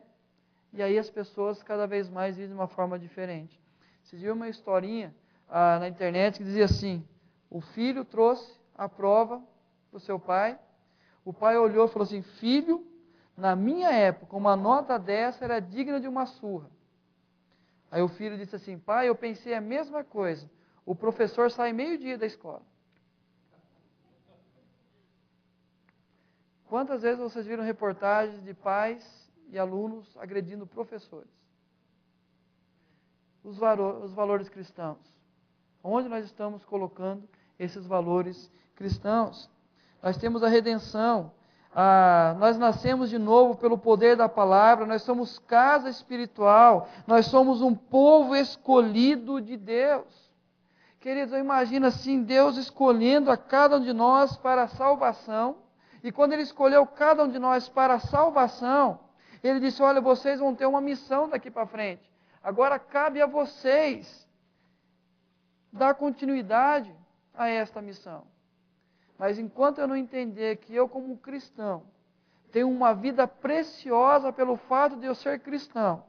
e aí as pessoas cada vez mais vivem de uma forma diferente. Vocês viram uma historinha na internet que dizia assim: o filho trouxe a prova para o seu pai, o pai olhou e falou assim: filho, na minha época, uma nota dessa era digna de uma surra. Aí o filho disse assim: pai, eu pensei a mesma coisa, o professor sai meio-dia da escola. Quantas vezes vocês viram reportagens de pais e alunos agredindo professores? Os valores cristãos. Onde nós estamos colocando esses valores cristãos? Nós temos a redenção. Nós nascemos de novo pelo poder da palavra. Nós somos casa espiritual. Nós somos um povo escolhido de Deus. Queridos, eu imagino assim, Deus escolhendo a cada um de nós para a salvação. E quando Ele escolheu cada um de nós para a salvação, Ele disse: olha, vocês vão ter uma missão daqui para frente. Agora cabe a vocês dar continuidade a esta missão. Mas enquanto eu não entender que eu, como cristão, tenho uma vida preciosa pelo fato de eu ser cristão,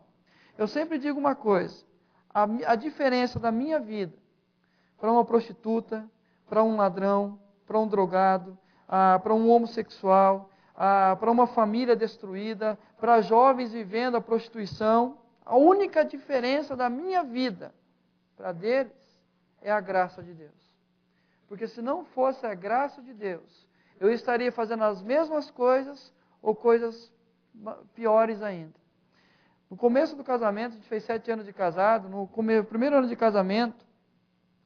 eu sempre digo uma coisa: a diferença da minha vida para uma prostituta, para um ladrão, para um drogado, para um homossexual, para uma família destruída, para jovens vivendo a prostituição, a única diferença da minha vida para deles é a graça de Deus. Porque se não fosse a graça de Deus, eu estaria fazendo as mesmas coisas ou coisas piores ainda. No começo do casamento, a gente fez 7 anos de casado, no primeiro ano de casamento,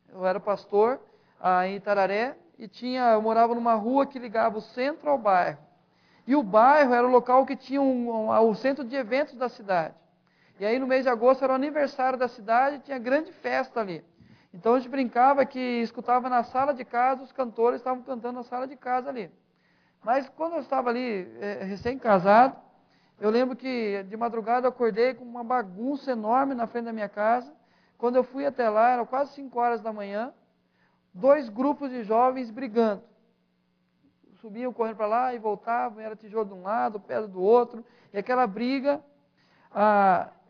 eu era pastor em Itararé e eu morava numa rua que ligava o centro ao bairro. E o bairro era o local que tinha o centro de eventos da cidade. E aí no mês de agosto era o aniversário da cidade e tinha grande festa ali. Então a gente brincava que escutava na sala de casa, os cantores estavam cantando na sala de casa ali. Mas quando eu estava ali, recém-casado, eu lembro que de madrugada eu acordei com uma bagunça enorme na frente da minha casa. Quando eu fui até lá, eram quase 5 horas da manhã, 2 grupos de jovens brigando. Subiam correndo para lá e voltavam, era tijolo de um lado, pedra do outro, e aquela briga.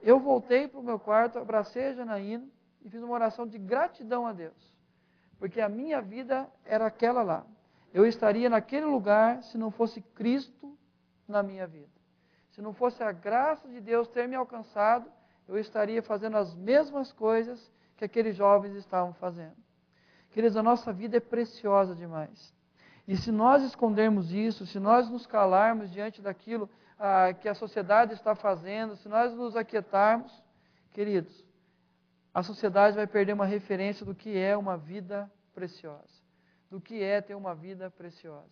Eu voltei para o meu quarto, abracei a Janaína e fiz uma oração de gratidão a Deus, porque a minha vida era aquela lá. Eu estaria naquele lugar se não fosse Cristo na minha vida. Se não fosse a graça de Deus ter me alcançado, eu estaria fazendo as mesmas coisas que aqueles jovens estavam fazendo. Queridos, a nossa vida é preciosa demais. E se nós escondermos isso, se nós nos calarmos diante daquilo que a sociedade está fazendo, se nós nos aquietarmos, queridos, a sociedade vai perder uma referência do que é uma vida preciosa, do que é ter uma vida preciosa.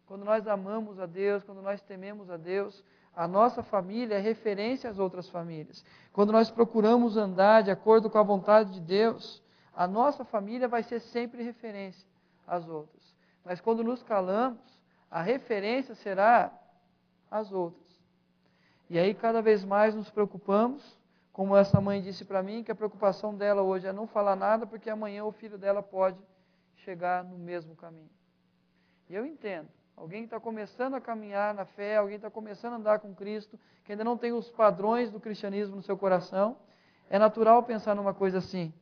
Quando nós amamos a Deus, quando nós tememos a Deus, a nossa família é referência às outras famílias. Quando nós procuramos andar de acordo com a vontade de Deus, a nossa família vai ser sempre referência às outras. Mas quando nos calamos, a referência será às outras. E aí cada vez mais nos preocupamos, como essa mãe disse para mim, que a preocupação dela hoje é não falar nada, porque amanhã o filho dela pode chegar no mesmo caminho. E eu entendo. Alguém que está começando a caminhar na fé, alguém que está começando a andar com Cristo, que ainda não tem os padrões do cristianismo no seu coração, é natural pensar numa coisa assim.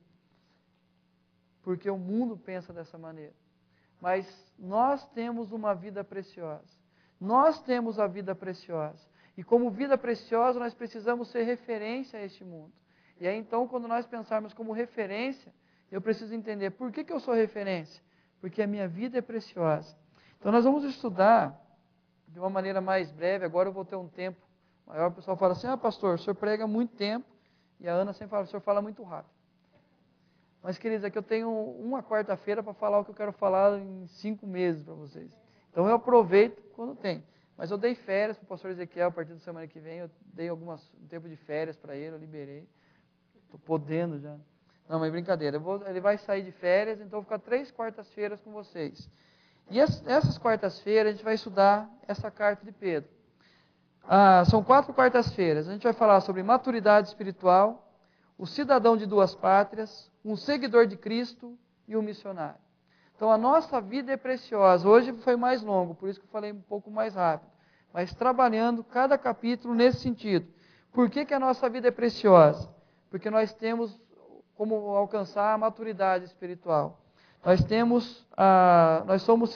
Porque o mundo pensa dessa maneira. Mas nós temos uma vida preciosa. Nós temos a vida preciosa. E como vida preciosa, nós precisamos ser referência a este mundo. E aí então, quando nós pensarmos como referência, eu preciso entender por que eu sou referência. Porque a minha vida é preciosa. Então nós vamos estudar de uma maneira mais breve. Agora eu vou ter um tempo maior. O pessoal fala assim: pastor, o senhor prega muito tempo. E a Ana sempre fala: o senhor fala muito rápido. Mas, queridos, aqui eu tenho uma quarta-feira para falar o que eu quero falar em 5 meses para vocês. Então eu aproveito quando tem. Mas eu dei férias para o pastor Ezequiel a partir da semana que vem. Eu dei um tempo de férias para ele, eu liberei. Estou podendo já. Não, mas brincadeira. Ele vai sair de férias, então eu vou ficar 3 quartas-feiras com vocês. E essas quartas-feiras a gente vai estudar essa carta de Pedro. São 4 quartas-feiras. A gente vai falar sobre maturidade espiritual, o cidadão de 2 pátrias, um seguidor de Cristo e um missionário. Então a nossa vida é preciosa. Hoje foi mais longo, por isso que eu falei um pouco mais rápido. Mas trabalhando cada capítulo nesse sentido. Por que a nossa vida é preciosa? Porque nós temos como alcançar a maturidade espiritual. Nós somos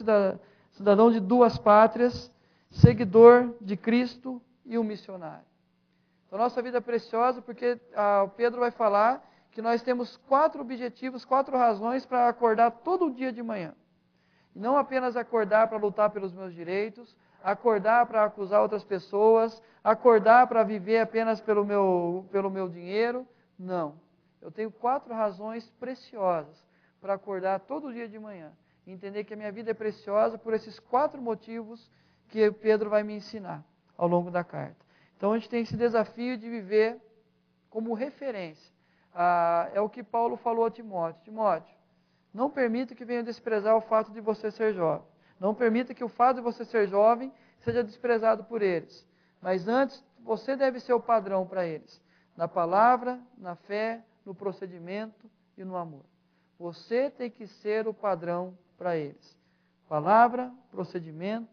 cidadão de 2 pátrias, seguidor de Cristo e um missionário. Então, nossa vida é preciosa porque Pedro vai falar que nós temos 4 objetivos, 4 razões para acordar todo dia de manhã. E não apenas acordar para lutar pelos meus direitos, acordar para acusar outras pessoas, acordar para viver apenas pelo meu dinheiro. Não. Eu tenho 4 razões preciosas para acordar todo dia de manhã. E entender que a minha vida é preciosa por esses 4 motivos que Pedro vai me ensinar ao longo da carta. Então a gente tem esse desafio de viver como referência. É o que Paulo falou a Timóteo. Timóteo, não permita que venha desprezar o fato de você ser jovem. Não permita que o fato de você ser jovem seja desprezado por eles. Mas antes, você deve ser o padrão para eles. Na palavra, na fé, no procedimento e no amor. Você tem que ser o padrão para eles. Palavra, procedimento,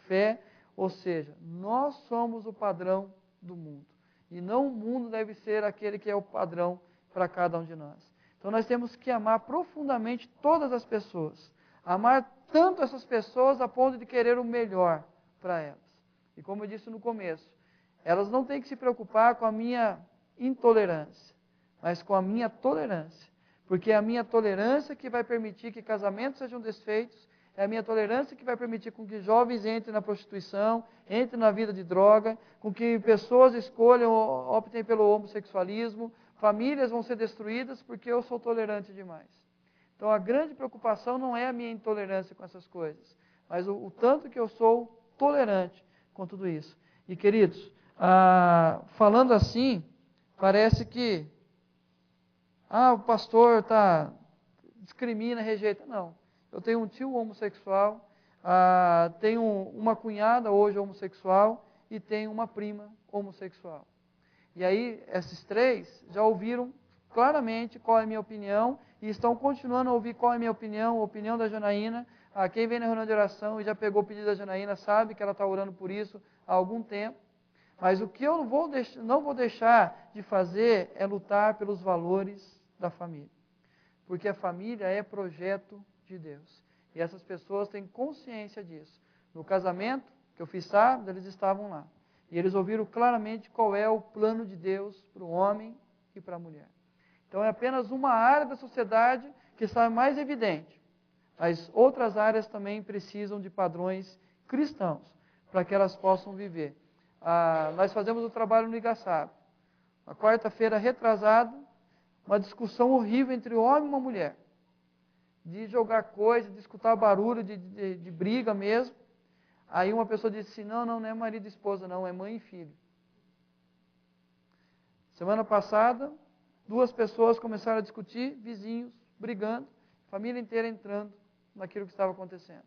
fé, ou seja, nós somos o padrão do mundo. E não o mundo deve ser aquele que é o padrão para cada um de nós. Então nós temos que amar profundamente todas as pessoas. Amar tanto essas pessoas a ponto de querer o melhor para elas. E como eu disse no começo, elas não têm que se preocupar com a minha intolerância, mas com a minha tolerância. Porque é a minha tolerância que vai permitir que casamentos sejam desfeitos, é a minha tolerância que vai permitir com que jovens entrem na prostituição, entrem na vida de droga, com que pessoas optem pelo homossexualismo, famílias vão ser destruídas porque eu sou tolerante demais. Então a grande preocupação não é a minha intolerância com essas coisas, mas o tanto que eu sou tolerante com tudo isso. E queridos, falando assim, parece que o pastor discrimina, rejeita. Não. Eu tenho um tio homossexual, tenho uma cunhada hoje homossexual e tenho uma prima homossexual. E aí, esses 3 já ouviram claramente qual é a minha opinião e estão continuando a ouvir qual é a minha opinião, a opinião da Janaína. Quem vem na reunião de oração e já pegou o pedido da Janaína sabe que ela está orando por isso há algum tempo. Mas o que eu não vou deixar de fazer é lutar pelos valores da família. Porque a família é projeto de Deus. E essas pessoas têm consciência disso. No casamento que eu fiz sábado, eles estavam lá. E eles ouviram claramente qual é o plano de Deus para o homem e para a mulher. Então é apenas uma área da sociedade que está mais evidente. Mas outras áreas também precisam de padrões cristãos para que elas possam viver. Nós fazemos o trabalho no Igaçaba. Na quarta-feira retrasada, uma discussão horrível entre um homem e uma mulher. De jogar coisa, de escutar barulho, de briga mesmo. Aí uma pessoa disse assim, não é marido e esposa não, é mãe e filho. Semana passada, 2 pessoas começaram a discutir, vizinhos, brigando, família inteira entrando naquilo que estava acontecendo.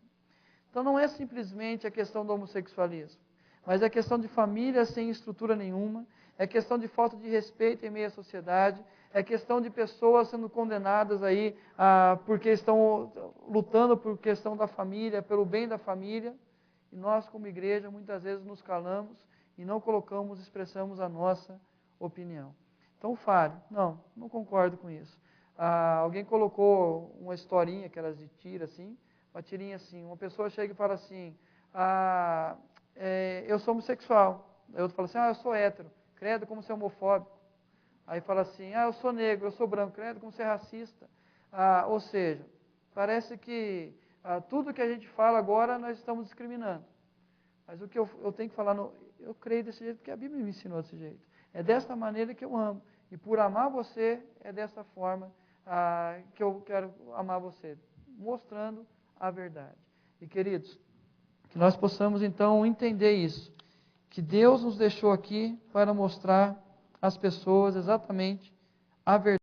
Então não é simplesmente a questão do homossexualismo, mas é questão de família sem estrutura nenhuma, é questão de falta de respeito em meio à sociedade, é questão de pessoas sendo condenadas aí porque estão lutando por questão da família, pelo bem da família, e nós como igreja muitas vezes nos calamos e não expressamos a nossa opinião. Então fale, não concordo com isso. Alguém colocou uma historinha, aquelas de tira assim, uma tirinha assim, uma pessoa chega e fala assim, eu sou homossexual. Aí outro fala assim, eu sou hétero. Credo, como você é homofóbico. Aí fala assim, eu sou negro, eu sou branco. Credo, como você é racista. Ou seja, parece que tudo que a gente fala agora nós estamos discriminando. Mas o que eu tenho que falar, eu creio desse jeito porque a Bíblia me ensinou desse jeito. É dessa maneira que eu amo. E por amar você, é dessa forma que eu quero amar você. Mostrando a verdade. E queridos, que nós possamos então entender isso. Que Deus nos deixou aqui para mostrar às pessoas exatamente a verdade.